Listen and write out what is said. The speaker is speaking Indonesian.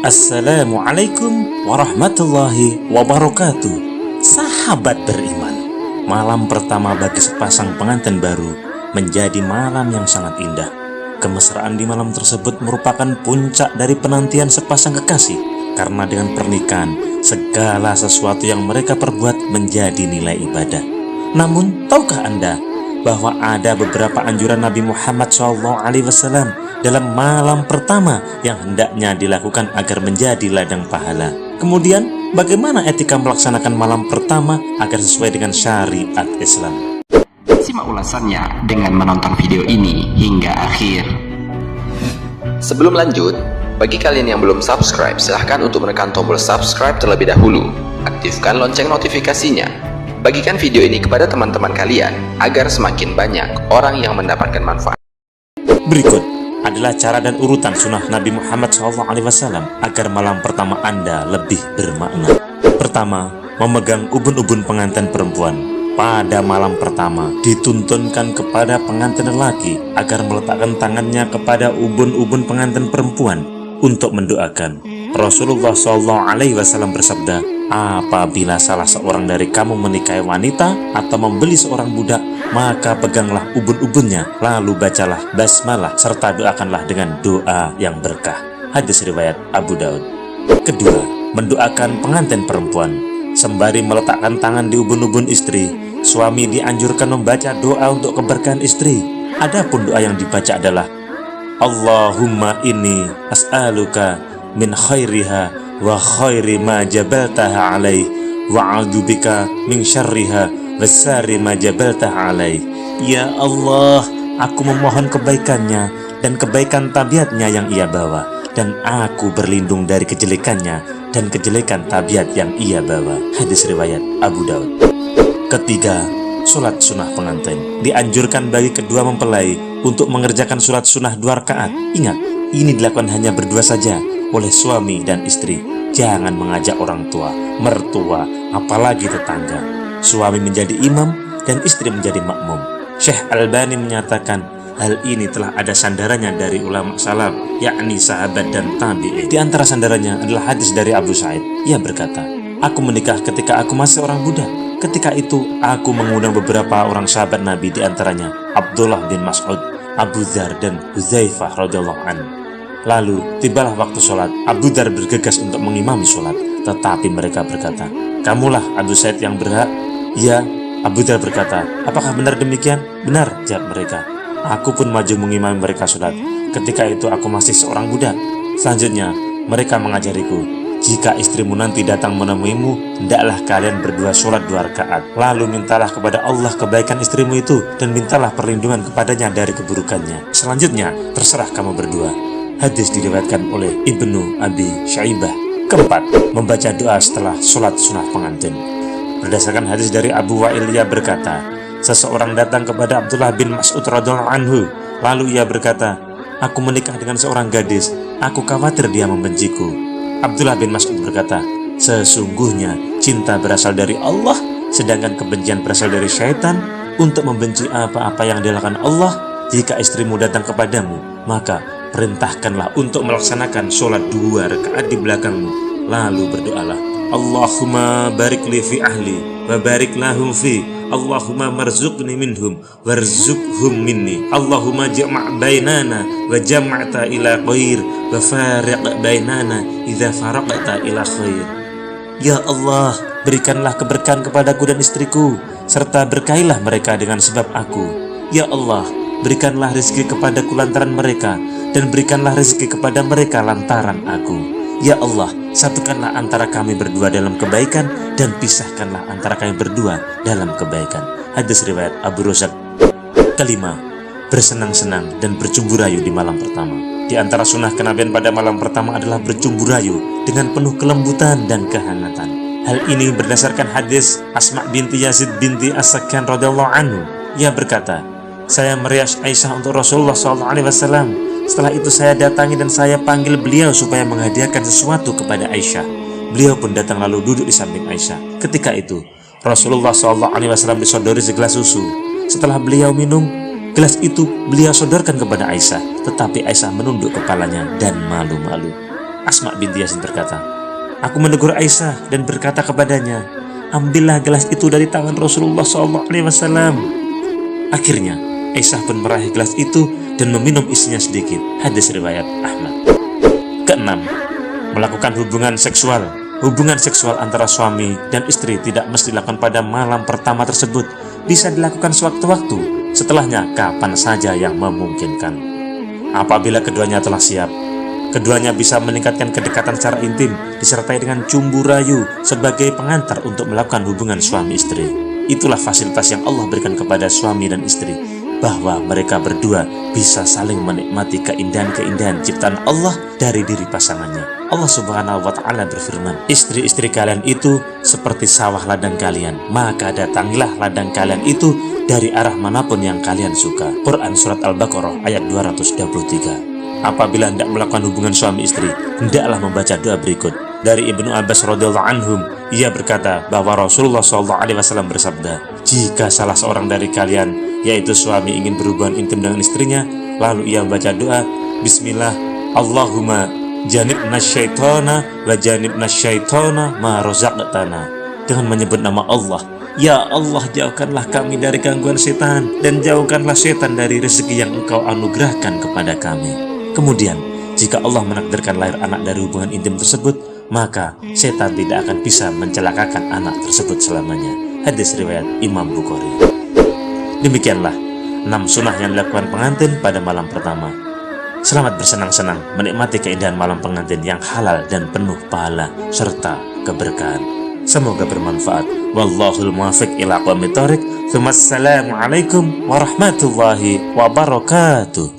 Assalamualaikum warahmatullahi wabarakatuh. Sahabat beriman, malam pertama bagi sepasang pengantin baru menjadi malam yang sangat indah. Kemesraan di malam tersebut merupakan puncak dari penantian sepasang kekasih, karena dengan pernikahan segala sesuatu yang mereka perbuat menjadi nilai ibadah. Namun tahukah Anda bahwa ada beberapa anjuran Nabi Muhammad SAW dalam malam pertama yang hendaknya dilakukan agar menjadi ladang pahala? Kemudian, bagaimana etika melaksanakan malam pertama agar sesuai dengan syariat Islam? Simak ulasannya dengan menonton video ini hingga akhir. Sebelum lanjut, bagi kalian yang belum subscribe, silahkan untuk menekan tombol subscribe terlebih dahulu. Aktifkan lonceng notifikasinya. Bagikan video ini kepada teman-teman kalian agar semakin banyak orang yang mendapatkan manfaat. Berikut adalah cara dan urutan sunnah Nabi Muhammad SAW agar malam pertama Anda lebih bermakna. Pertama, memegang ubun-ubun pengantin perempuan. Pada malam pertama, dituntunkan kepada pengantin lelaki agar meletakkan tangannya kepada ubun-ubun pengantin perempuan untuk mendoakan. Rasulullah SAW bersabda, apabila salah seorang dari kamu menikahi wanita atau membeli seorang budak, maka peganglah ubun-ubunnya, lalu bacalah basmalah, serta doakanlah dengan doa yang berkah. Hadis riwayat Abu Daud. Kedua, mendoakan pengantin perempuan. Sembari meletakkan tangan di ubun-ubun istri, suami dianjurkan membaca doa untuk keberkahan istri. Adapun doa yang dibaca adalah Allahumma inni as'aluka min khairiha wa khairi ma jabaltaha alaih wa a'udzubika min syarriha wa syarri ma jabaltaha alaih. Ya Allah, aku memohon kebaikannya dan kebaikan tabiatnya yang ia bawa, dan aku berlindung dari kejelekannya dan kejelekan tabiat yang ia bawa. Hadis riwayat Abu Daud. Ketiga, sholat sunnah pengantin. Dianjurkan bagi kedua mempelai untuk mengerjakan sholat sunnah 2 rakaat. Ingat, ini dilakukan hanya berdua saja oleh suami dan istri. Jangan mengajak orang tua, mertua, apalagi tetangga. Suami menjadi imam dan istri menjadi makmum. Syekh Albani menyatakan hal ini telah ada sandarannya dari ulama salaf, yakni sahabat dan tabi'in. Di antara sandarannya adalah hadis dari Abu Sa'id. Ia berkata, aku menikah ketika aku masih orang budak. Ketika itu aku mengundang beberapa orang sahabat Nabi, di antaranya Abdullah bin Mas'ud, Abu Dzar dan Hudzaifah radhiyallahu anhu. Lalu tibalah waktu sholat. Abu Dzar bergegas untuk mengimami sholat, tetapi mereka berkata, kamulah Abu Sa'id yang berhak. Ya, Abu Dzar berkata, apakah benar demikian? Benar, jawab mereka. Aku pun maju mengimami mereka sholat. Ketika itu aku masih seorang budak. Selanjutnya mereka mengajariku, jika istrimu nanti datang menemuimu, hendaklah kalian berdua sholat 2 rakaat. Lalu mintalah kepada Allah kebaikan istrimu itu, dan mintalah perlindungan kepadanya dari keburukannya. Selanjutnya terserah kamu berdua. Hadis diriwayatkan oleh Ibnu Abi Syaibah. Keempat, membaca doa setelah sholat sunnah pengantin. Berdasarkan hadis dari Abu Wa'il, ia berkata, seseorang datang kepada Abdullah bin Mas'ud radhiyallahu anhu, lalu ia berkata, aku menikah dengan seorang gadis, aku khawatir dia membenciku. Abdullah bin Mas'ud berkata, sesungguhnya cinta berasal dari Allah, sedangkan kebencian berasal dari syaitan. Untuk membenci apa-apa yang dilakukan Allah, jika istrimu datang kepadamu, maka perintahkanlah untuk melaksanakan sholat 2 rakaat di belakangmu. Lalu berdoalah, Allahumma barik li fi ahli wa barik lahum fi, Allahumma marzuqni minhum warzuqhum minni, Allahumma jama' bainana wa jama'ta ila khair wa fariq bainana idza faraqta ila khair. Ya Allah, berikanlah keberkahan kepadaku dan istriku, serta berkailah mereka dengan sebab aku. Ya Allah, berikanlah rezeki kepadaku lantaran mereka, dan berikanlah rezeki kepada mereka lantaran aku. Ya Allah, satukanlah antara kami berdua dalam kebaikan, dan pisahkanlah antara kami berdua dalam kebaikan. Hadis riwayat Abu Rozak. Kelima, bersenang-senang dan bercumbu rayu di malam pertama. Di antara sunnah kenabian pada malam pertama adalah bercumbu rayu dengan penuh kelembutan dan kehangatan. Hal ini berdasarkan hadis Asma binti Yazid binti As-Sakyan radhiyallahu anhu. Ia berkata, saya merias Aisyah untuk Rasulullah SAW. Setelah itu saya datangi dan saya panggil beliau supaya menghadiahkan sesuatu kepada Aisyah. Beliau pun datang lalu duduk di samping Aisyah. Ketika itu Rasulullah SAW disodori segelas susu. Setelah beliau minum, gelas itu beliau sodorkan kepada Aisyah, tetapi Aisyah menunduk kepalanya dan malu-malu. Asma binti Yazid berkata, aku menegur Aisyah dan berkata kepadanya, ambillah gelas itu dari tangan Rasulullah SAW. Akhirnya Aisyah pun meraih gelas itu dan meminum isinya sedikit. Hadis riwayat Ahmad. Keenam, melakukan hubungan seksual. Hubungan seksual antara suami dan istri tidak mesti dilakukan pada malam pertama tersebut. Bisa dilakukan sewaktu-waktu, setelahnya kapan saja yang memungkinkan. Apabila keduanya telah siap, keduanya bisa meningkatkan kedekatan secara intim disertai dengan cumbu rayu sebagai pengantar untuk melakukan hubungan suami istri. Itulah fasilitas yang Allah berikan kepada suami dan istri, bahwa mereka berdua bisa saling menikmati keindahan-keindahan ciptaan Allah dari diri pasangannya. Allah Subhanahu wa Ta'ala berfirman, istri-istri kalian itu seperti sawah ladang kalian, maka datangilah ladang kalian itu dari arah manapun yang kalian suka. Quran Surat Al-Baqarah ayat 223. Apabila hendak melakukan hubungan suami istri, hendaklah membaca doa berikut. Dari Ibnu Abbas radhiyallahu anhum, ia berkata bahwa Rasulullah SAW bersabda, jika salah seorang dari kalian, yaitu suami, ingin berhubungan intim dengan istrinya, lalu ia membaca doa, Bismillah, Allahumma janibna syaitana wa janibna syaitana ma razaqtana, dengan menyebut nama Allah, ya Allah, jauhkanlah kami dari gangguan setan dan jauhkanlah setan dari rezeki yang Engkau anugerahkan kepada kami. Kemudian, jika Allah menakdirkan lahir anak dari hubungan intim tersebut, maka setan tidak akan bisa mencelakakan anak tersebut selamanya. Hadis riwayat Imam Bukhari. Demikianlah 6 sunnah yang dilakukan pengantin pada malam pertama. Selamat bersenang-senang menikmati keindahan malam pengantin yang halal dan penuh pahala serta keberkahan. Semoga bermanfaat. Wallahul muwaffiq ila aqwamit thoriq. Assalamualaikum warahmatullahi wabarakatuh.